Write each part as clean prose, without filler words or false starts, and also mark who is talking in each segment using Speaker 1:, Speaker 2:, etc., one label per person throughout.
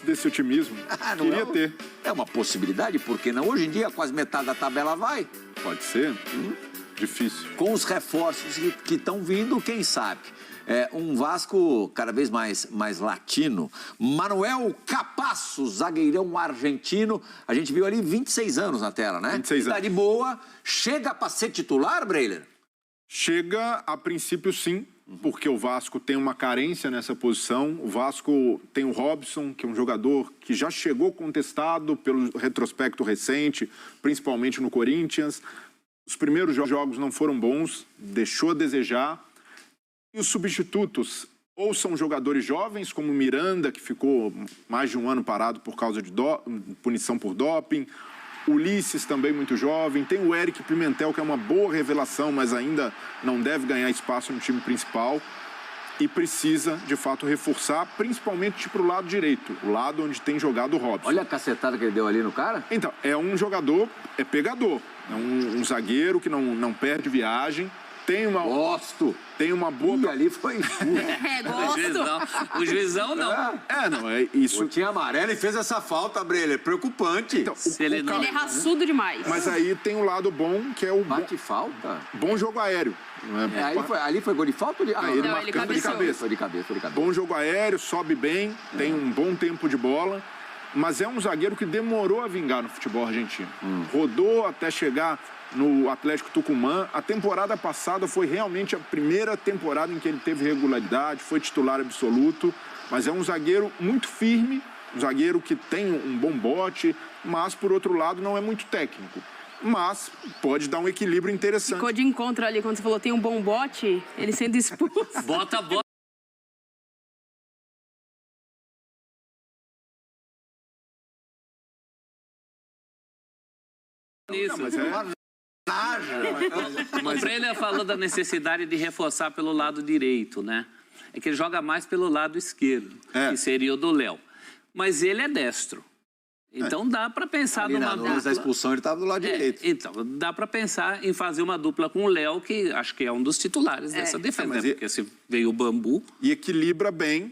Speaker 1: gosto desse otimismo. Queria ter.
Speaker 2: É uma possibilidade, porque não? Hoje em dia, quase metade da tabela vai.
Speaker 1: Pode ser. Difícil.
Speaker 2: Com os reforços que estão vindo, quem sabe? Um Vasco cada vez mais latino. Manuel Capasso, zagueirão argentino. A gente viu ali 26 anos na tela, né?
Speaker 1: 26 anos.
Speaker 2: Tá de boa. Chega para ser titular, Breiler?
Speaker 1: Chega, a princípio, sim, porque o Vasco tem uma carência nessa posição. O Vasco tem o Robson, que é um jogador que já chegou contestado pelo retrospecto recente, principalmente no Corinthians. Os primeiros jogos não foram bons, deixou a desejar. E os substitutos ou são jogadores jovens, como Miranda, que ficou mais de um ano parado por causa de punição por doping. Ulisses também muito jovem. Tem o Eric Pimentel, que é uma boa revelação, mas ainda não deve ganhar espaço no time principal. E precisa, de fato, reforçar, principalmente para o lado direito, o lado onde tem jogado o Robson.
Speaker 2: Olha a cacetada que ele deu ali no cara.
Speaker 1: Então, é um jogador, é pegador. É um zagueiro que não perde viagem.
Speaker 2: Gosto.
Speaker 1: Tem uma boa...
Speaker 2: E ali foi...
Speaker 3: Gosto. O juizão não.
Speaker 1: Não, é isso.
Speaker 2: Tinha amarelo e fez essa falta, Breiler. Preocupante.
Speaker 1: Então,
Speaker 3: ele
Speaker 4: é raçudo demais.
Speaker 1: Mas aí tem o lado bom, que é o
Speaker 2: Bate falta?
Speaker 1: bom jogo aéreo.
Speaker 2: Ali foi gol de falta ou de...
Speaker 1: ele marcando de cabeça.
Speaker 2: Foi de cabeça.
Speaker 1: Bom jogo aéreo, sobe bem, tem um bom tempo de bola. Mas é um zagueiro que demorou a vingar no futebol argentino. Rodou até chegar no Atlético Tucumã. A temporada passada foi realmente a primeira temporada em que ele teve regularidade, foi titular absoluto, mas é um zagueiro muito firme, um zagueiro que tem um bom bote, mas, por outro lado, não é muito técnico. Mas pode dar um equilíbrio interessante.
Speaker 4: Ficou de encontro ali, quando você falou tem um bom bote, ele sendo expulso.
Speaker 3: Bota. Isso.
Speaker 1: Mas
Speaker 3: O Breiler falou da necessidade de reforçar pelo lado direito, né? É que ele joga mais pelo lado esquerdo, que seria o do Léo. Mas ele é destro. Então dá para pensar numa dupla.
Speaker 2: Da expulsão ele estava do lado direito.
Speaker 3: Então, dá para pensar em fazer uma dupla com o Léo, que acho que é um dos titulares dessa defesa, né? Porque se veio o Bambu...
Speaker 1: E equilibra bem.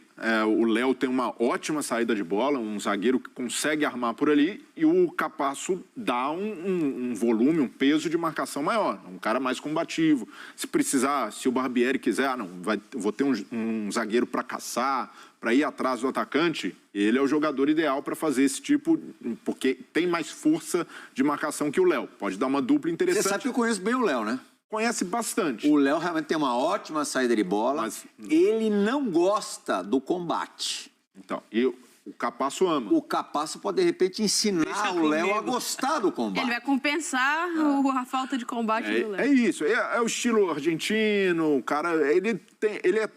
Speaker 1: O Léo tem uma ótima saída de bola, um zagueiro que consegue armar por ali, e o Capasso dá um volume, um peso de marcação maior. Um cara mais combativo. Se precisar, se o Barbieri quiser, vou ter um zagueiro para caçar, para ir atrás do atacante, ele é o jogador ideal para fazer esse tipo, porque tem mais força de marcação que o Léo. Pode dar uma dupla interessante.
Speaker 2: Você sabe que eu conheço bem o Léo, né?
Speaker 1: Conhece bastante.
Speaker 2: O Léo realmente tem uma ótima saída de bola.
Speaker 1: Mas
Speaker 2: ele não gosta do combate.
Speaker 1: Então, o Capasso ama.
Speaker 2: O Capasso pode, de repente, ensinar o Léo a gostar do combate.
Speaker 4: Ele vai compensar a falta de combate do Léo.
Speaker 1: É isso, é o estilo argentino, o cara,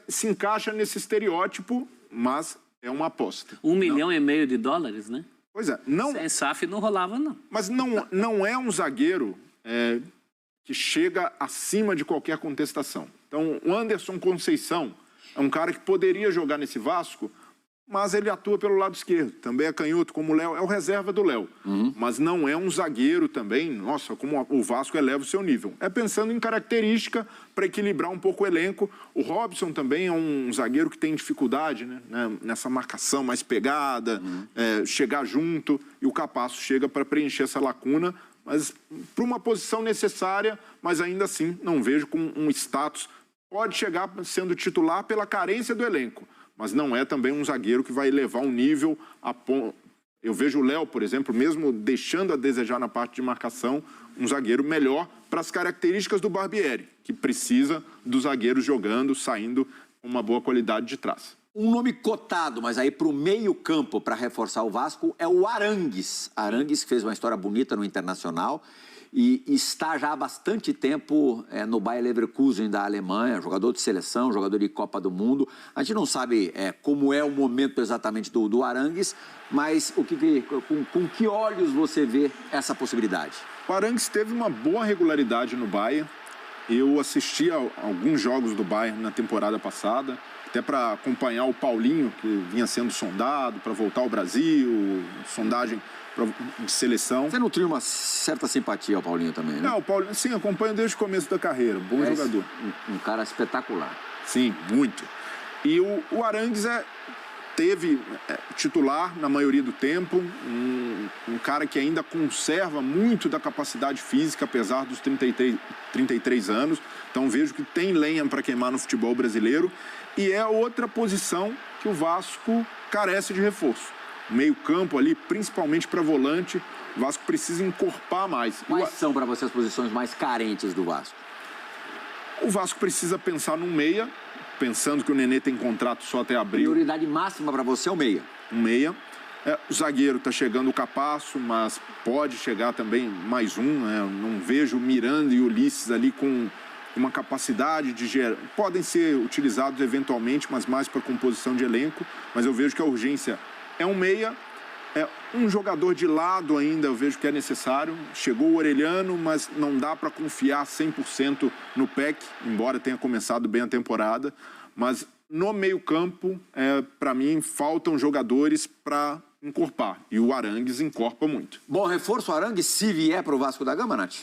Speaker 1: se encaixa nesse estereótipo, mas é uma aposta.
Speaker 3: $1,5 milhão, né?
Speaker 1: Pois é, não...
Speaker 3: Sem SAF não rolava, não.
Speaker 1: Mas não é um zagueiro que chega acima de qualquer contestação. Então, o Anderson Conceição é um cara que poderia jogar nesse Vasco, mas ele atua pelo lado esquerdo. Também é canhoto, como o Léo, é o reserva do Léo. Mas não é um zagueiro também, nossa, como o Vasco eleva o seu nível. É pensando em característica para equilibrar um pouco o elenco. O Robson também é um zagueiro que tem dificuldade, né, nessa marcação mais pegada, chegar junto, e o Capasso chega para preencher essa lacuna, mas para uma posição necessária, mas ainda assim não vejo com um status. Pode chegar sendo titular pela carência do elenco, mas não é também um zagueiro que vai elevar um nível a ponto. Eu vejo o Léo, por exemplo, mesmo deixando a desejar na parte de marcação, um zagueiro melhor para as características do Barbieri, que precisa dos zagueiros jogando, saindo com uma boa qualidade de trás.
Speaker 2: Um nome cotado, mas aí para o meio-campo, para reforçar o Vasco, é o Arangues. Arangues, que fez uma história bonita no Internacional e está já há bastante tempo no Bayer Leverkusen da Alemanha, jogador de seleção, jogador de Copa do Mundo. A gente não sabe como é o momento exatamente do Arangues, mas com que olhos você vê essa possibilidade?
Speaker 1: O Arangues teve uma boa regularidade no Bayern. Eu assisti a alguns jogos do Bayern na temporada passada, até para acompanhar o Paulinho, que vinha sendo sondado para voltar ao Brasil, sondagem de seleção.
Speaker 2: Você nutriu uma certa simpatia ao Paulinho também, né?
Speaker 1: Não, o Paulinho, sim, acompanho desde o começo da carreira, bom jogador.
Speaker 2: Um cara espetacular.
Speaker 1: Sim, muito. E o Arangues teve titular na maioria do tempo, um cara que ainda conserva muito da capacidade física, apesar dos 33 anos. Então vejo que tem lenha para queimar no futebol brasileiro. E é outra posição que o Vasco carece de reforço. Meio campo ali, principalmente para volante, o Vasco precisa encorpar mais.
Speaker 2: Quais são para você as posições mais carentes do Vasco?
Speaker 1: O Vasco precisa pensar num meia, pensando que o Nenê tem contrato só até abril.
Speaker 2: Prioridade máxima para você é o meia.
Speaker 1: Um meia. O zagueiro está chegando o Capasso, mas pode chegar também mais um. Não vejo o Miranda e o Ulisses ali com uma capacidade de gerar. Podem ser utilizados eventualmente, mas mais para composição de elenco. Mas eu vejo que a urgência é um meia. Um jogador de lado ainda eu vejo que é necessário. Chegou o Orelhano, mas não dá para confiar 100% no PEC, embora tenha começado bem a temporada. Mas no meio-campo, para mim, faltam jogadores para encorpar. E o Arangues encorpa muito.
Speaker 2: Bom reforço o Arangues, se vier para o Vasco da Gama, Nath?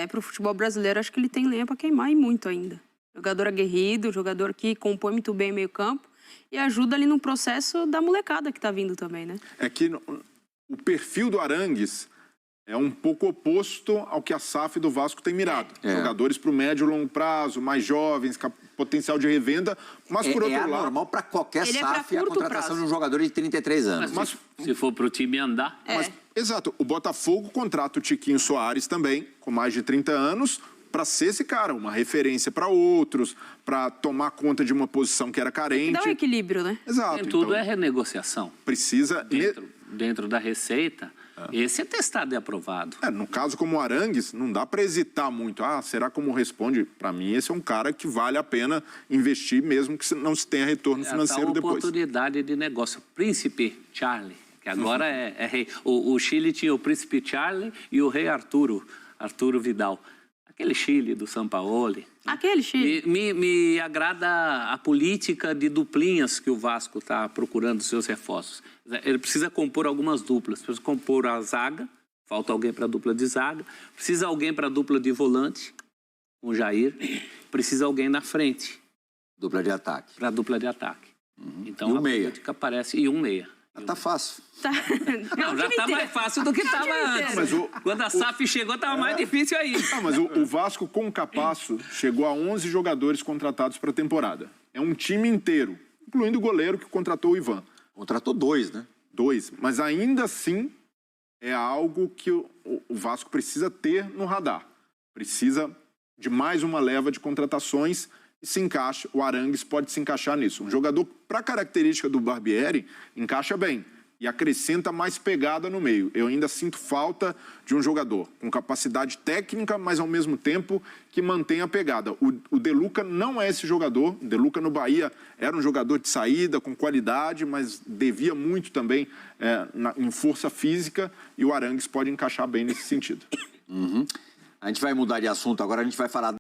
Speaker 4: Para o futebol brasileiro, acho que ele tem lenha para queimar e muito ainda. Jogador aguerrido, jogador que compõe muito bem o meio-campo e ajuda ali no processo da molecada que está vindo também, né?
Speaker 1: É que o perfil do Arangues é um pouco oposto ao que a SAF do Vasco tem mirado. Jogadores para o médio e longo prazo, mais jovens, com potencial de revenda, mas por outro lado...
Speaker 2: É normal para qualquer SAF a contratação
Speaker 4: prazo.
Speaker 2: de um jogador de 33 anos.
Speaker 3: Mas se for para o time andar...
Speaker 1: Exato. O Botafogo contrata o Tiquinho Soares também, com mais de 30 anos, para ser esse cara, uma referência para outros, para tomar conta de uma posição que era carente.
Speaker 4: Dá um equilíbrio, né?
Speaker 1: Exato.
Speaker 3: Tem tudo
Speaker 1: então,
Speaker 3: é renegociação.
Speaker 1: Precisa...
Speaker 3: Dentro da receita, esse é testado e aprovado.
Speaker 1: No caso como o Arangues, não dá para hesitar muito. Será como responde? Para mim, esse é um cara que vale a pena investir, mesmo que não se tenha retorno financeiro depois.
Speaker 3: Oportunidade de negócio. Príncipe Charlie, que agora é rei. O Chile tinha o Príncipe Charlie e o rei Arturo Vidal. Aquele Chile do Sampaoli.
Speaker 4: Aquele Chile.
Speaker 3: Me agrada a política de duplinhas que o Vasco está procurando seus reforços. Ele precisa compor algumas duplas. Precisa compor a zaga, falta alguém para a dupla de zaga. Precisa alguém para a dupla de volante, com o Jair. Precisa alguém na frente.
Speaker 2: Dupla de ataque.
Speaker 3: Para a dupla de ataque. Então,
Speaker 2: E um
Speaker 3: a
Speaker 2: meia.
Speaker 3: política parece... E um meia.
Speaker 2: Tá fácil.
Speaker 3: Não, já está mais fácil do que estava antes.
Speaker 1: Mas
Speaker 3: Quando a SAF chegou, estava mais difícil aí.
Speaker 1: Mas o Vasco, com o Capasso, chegou a 11 jogadores contratados para a temporada. É um time inteiro, incluindo o goleiro que contratou o Ivan.
Speaker 2: Contratou 2, né?
Speaker 1: 2. Mas ainda assim, é algo que o Vasco precisa ter no radar. Precisa de mais uma leva de contratações e se encaixa. O Arangues pode se encaixar nisso. Um jogador, para a característica do Barbieri, encaixa bem. E acrescenta mais pegada no meio. Eu ainda sinto falta de um jogador com capacidade técnica, mas ao mesmo tempo que mantém a pegada. O De Luca não é esse jogador. O De Luca no Bahia era um jogador de saída, com qualidade, mas devia muito também em força física. E o Arangues pode encaixar bem nesse sentido.
Speaker 2: A gente vai mudar de assunto agora, a gente vai falar